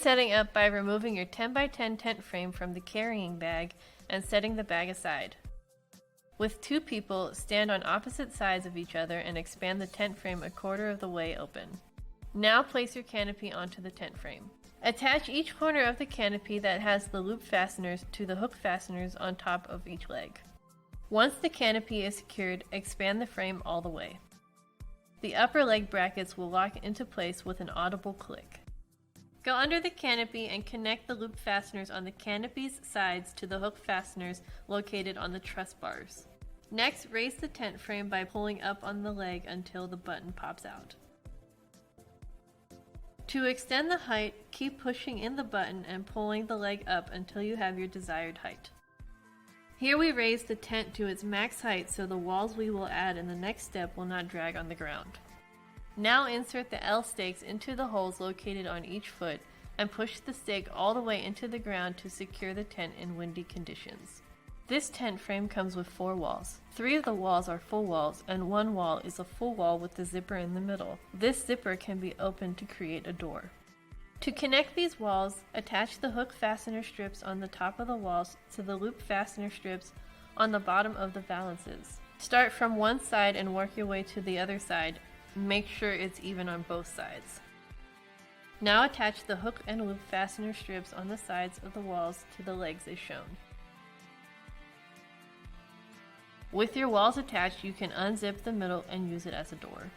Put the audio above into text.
setting up by removing your 10x10 tent frame from the carrying bag and setting the bag aside. With 2 people, stand on opposite sides of each other and expand the tent frame a quarter of the way open. Now place your canopy onto the tent frame. Attach each corner of the canopy that has the loop fasteners to the hook fasteners on top of each leg. Once the canopy is secured, expand the frame all the way. The upper leg brackets will lock into place with an audible click. Go under the canopy and connect the loop fasteners on the canopy's sides to the hook fasteners located on the truss bars. Next, raise the tent frame by pulling up on the leg until the button pops out. To extend the height, keep pushing in the button and pulling the leg up until you have your desired height. Here we raise the tent to its max height so the walls we will add in the next step will not drag on the ground. Now insert the L stakes into the holes located on each foot and push the stake all the way into the ground to secure the tent in windy conditions. This tent frame comes with 4 walls. 3 of the walls are full walls and 1 wall is a full wall with the zipper in the middle. This zipper can be opened to create a door. To connect these walls, attach the hook fastener strips on the top of the walls to the loop fastener strips on the bottom of the valances. Start from one side and work your way to the other side. Make sure it's even on both sides. Now attach the hook and loop fastener strips on the sides of the walls to the legs as shown. With your walls attached, you can unzip the middle and use it as a door.